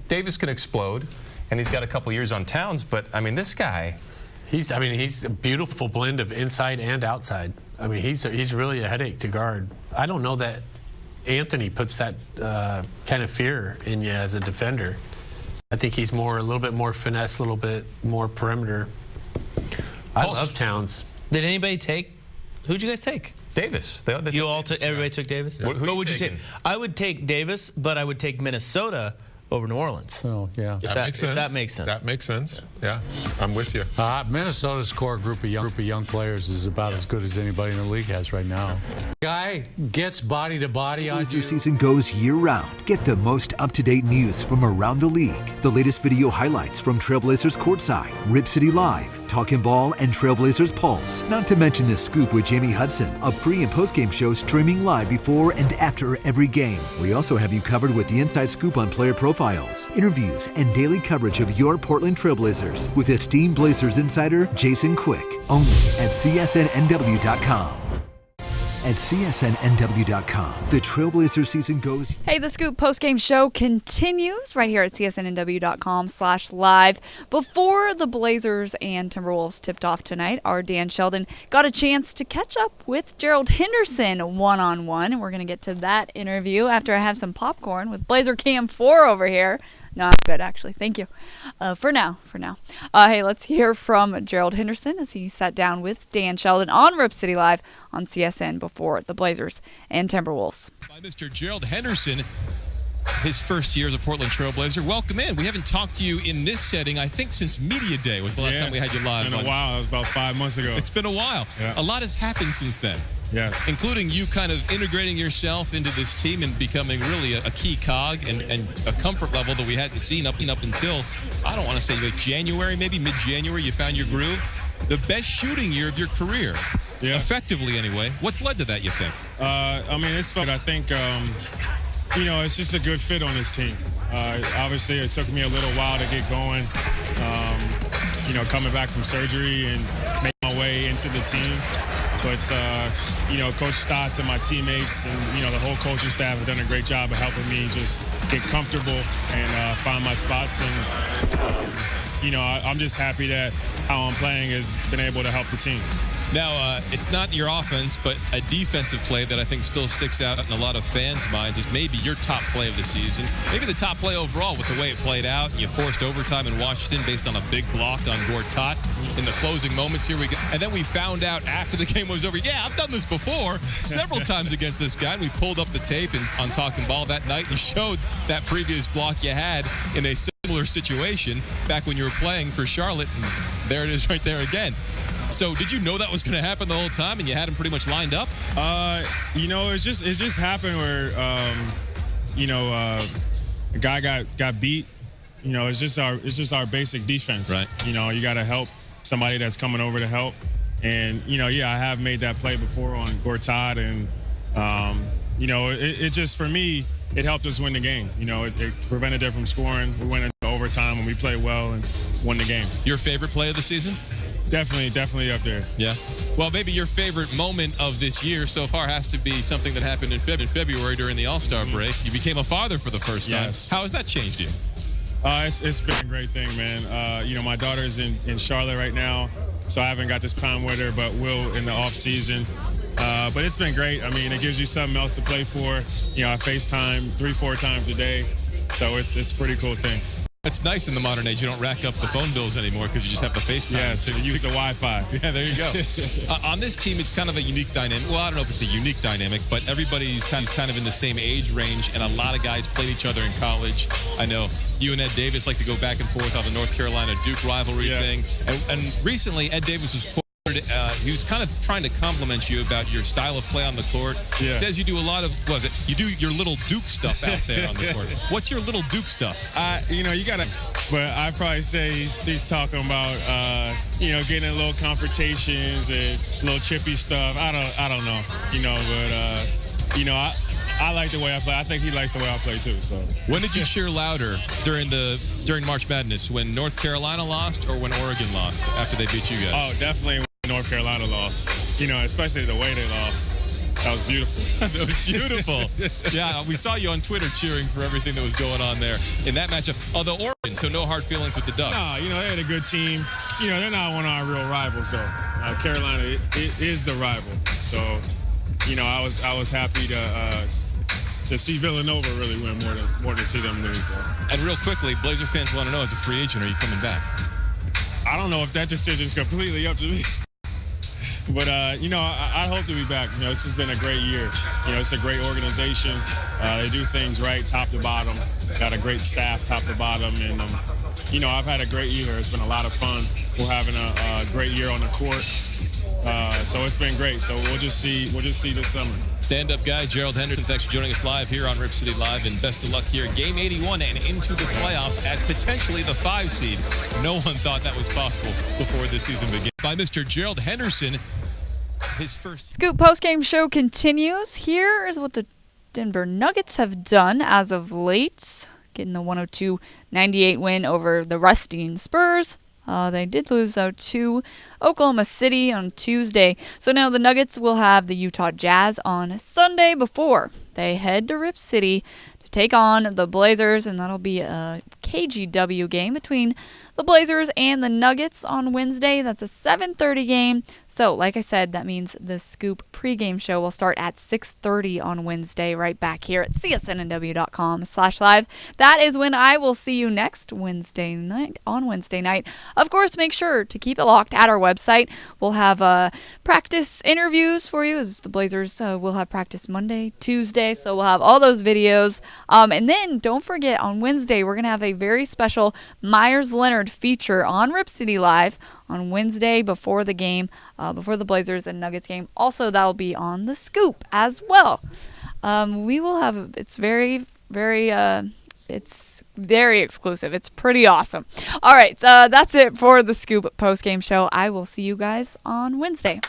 Davis can explode, and he's got a couple years on Towns, but I mean, this guy. He's a beautiful blend of inside and outside. I mean, he's really a headache to guard. I don't know that Anthony puts that kind of fear in you as a defender. I think he's a little bit more finesse, a little bit more perimeter. I love Towns. Did anybody take? Who'd you guys take? Davis. Everybody took Davis? Yeah. Who would you take? I would take Davis, but I would take Minnesota over New Orleans. Oh, yeah. If that makes sense. That makes sense. Yeah, I'm with you. Minnesota's core group of young players is about as good as anybody in the league has right now. Guy gets body to body on you. Blazer season goes year-round. Get the most up-to-date news from around the league. The latest video highlights from Trailblazers Courtside, Rip City Live, Talkin' Ball, and Trailblazers Pulse. Not to mention The Scoop with Jamie Hudson, a pre- and post-game show streaming live before and after every game. We also have you covered with the inside scoop on player profiles, interviews, and daily coverage of your Portland Trailblazers with esteemed Blazers insider Jason Quick, only at CSNNW.com. at CSNNW.com. The Trailblazer season goes. Hey, the Scoop postgame show continues right here at CSNNW.com/live. Before the Blazers and Timberwolves tipped off tonight, our Dan Sheldon got a chance to catch up with Gerald Henderson one-on-one, and we're going to get to that interview after I have some popcorn with Blazer Cam 4 over here. No, I'm good, actually. Thank you. For now. Hey, let's hear from Gerald Henderson as he sat down with Dan Sheldon on Rip City Live on CSN before the Blazers and Timberwolves. By Mr. Gerald Henderson, his first year as a Portland Trailblazer. Welcome in. We haven't talked to you in this setting, I think, since Media Day was the last time we had you live. It's been a while. It was about 5 months ago. It's been a while. Yeah. A lot has happened since then. Yes. Including you kind of integrating yourself into this team and becoming really a key cog and a comfort level that we hadn't seen up until, I don't want to say like January, maybe mid-January, you found your groove. The best shooting year of your career, effectively anyway. What's led to that, you think? It's fun. I think, it's just a good fit on this team. Obviously, it took me a little while to get going, coming back from surgery and making my way into the team. But, Coach Stotts and my teammates and, the whole coaching staff have done a great job of helping me just get comfortable and find my spots. And, I'm just happy that how I'm playing has been able to help the team. Now, it's not your offense, but a defensive play that I think still sticks out in a lot of fans' minds is maybe your top play of the season. Maybe the top play overall with the way it played out. You forced overtime in Washington based on a big block on Gortat in the closing moments. Here we go. And then we found out after the game was over, I've done this before several times against this guy. And we pulled up the tape on Talking Ball that night and showed that previous block you had in a similar situation back when you were playing for Charlotte. And there it is right there again. So did you know that was going to happen the whole time and you had him pretty much lined up? It just happened where, a guy got beat. It's just our basic defense. Right. You got to help somebody that's coming over to help. And, I have made that play before on Gortat. And, it just, for me, it helped us win the game. It prevented them from scoring. We went into overtime and we played well and won the game. Your favorite play of the season? Definitely up there. Yeah. Well, maybe your favorite moment of this year so far has to be something that happened in February during the All-Star break. You became a father for the first time. Yes. How has that changed you? It's been a great thing, man. My daughter's in Charlotte right now, so I haven't got this time with her, but will in the off season. But it's been great. It gives you something else to play for. I FaceTime 3-4 times a day, so it's a pretty cool thing. It's nice in the modern age. You don't rack up the phone bills anymore because you just have the FaceTime. Yes, use the Wi-Fi. Yeah, there you go. On this team, it's kind of a unique dynamic. Well, I don't know if it's a unique dynamic, but everybody's kind of in the same age range, and a lot of guys played each other in college. I know you and Ed Davis like to go back and forth on the North Carolina-Duke rivalry thing. And recently, Ed Davis was he was kind of trying to compliment you about your style of play on the court. Yeah. He says you do a lot of, you do your little Duke stuff out there on the court. What's your little Duke stuff? You gotta, but I'd probably say he's talking about, getting in little confrontations and little chippy stuff. I don't know, but, I like the way I play. I think he likes the way I play too. So when did you cheer louder during March Madness? When North Carolina lost or when Oregon lost after they beat you guys? Oh, definitely when North Carolina lost. Especially the way they lost. That was beautiful. That was beautiful. Yeah, we saw you on Twitter cheering for everything that was going on there in that matchup. Although Oregon, so no hard feelings with the Ducks. No, they had a good team. They're not one of our real rivals though. Carolina it is the rival. So. I was happy to see Villanova really win more than see them lose. Though. And real quickly, Blazer fans want to know, as a free agent, are you coming back? I don't know if that decision is completely up to me. But, I hope to be back. This has been a great year. It's a great organization. They do things right, top to bottom. Got a great staff, top to bottom. And, I've had a great year. It's been a lot of fun. We're having a great year on the court. So it's been great. So we'll just see this summer. Stand-up guy Gerald Henderson, thanks for joining us live here on Rip City Live, and best of luck here. Game 81 and into the playoffs as potentially the 5 seed. No one thought that was possible before this season began. By Mr. Gerald Henderson, his first Scoop postgame show continues. Here is what the Denver Nuggets have done as of late, getting the 102-98 win over the resting Spurs. They did lose, though, to Oklahoma City on Tuesday. So now the Nuggets will have the Utah Jazz on Sunday before they head to Rip City to take on the Blazers, and that'll be a KGW game between the Blazers and the Nuggets on Wednesday. That's a 7:30 game. So, like I said, that means the Scoop pregame show will start at 6:30 on Wednesday, right back here at CSNNW.com/live. That is when I will see you next Wednesday night. Of course, make sure to keep it locked at our website. We'll have practice interviews for you, as the Blazers will have practice Monday, Tuesday, so we'll have all those videos. And then don't forget, on Wednesday, we're going to have a very special Myers-Leonard feature on Rip City Live on Wednesday before the game, before the Blazers and Nuggets game. Also, that'll be on the Scoop as well. We will have, it's very exclusive. It's pretty awesome. All right, so that's it for the Scoop post-game show. I will see you guys on Wednesday.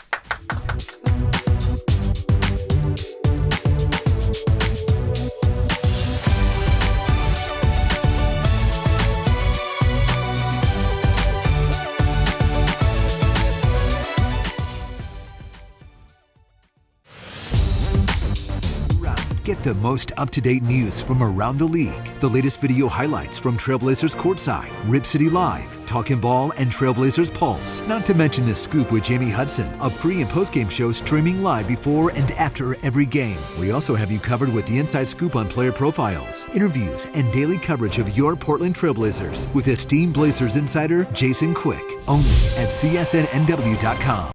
Get the most up-to-date news from around the league. The latest video highlights from Trailblazers Courtside, Rip City Live, Talkin' Ball, and Trailblazers Pulse. Not to mention the Scoop with Jamie Hudson, a pre- and post-game show streaming live before and after every game. We also have you covered with the inside scoop on player profiles, interviews, and daily coverage of your Portland Trailblazers with esteemed Blazers insider Jason Quick. Only at CSNNW.com.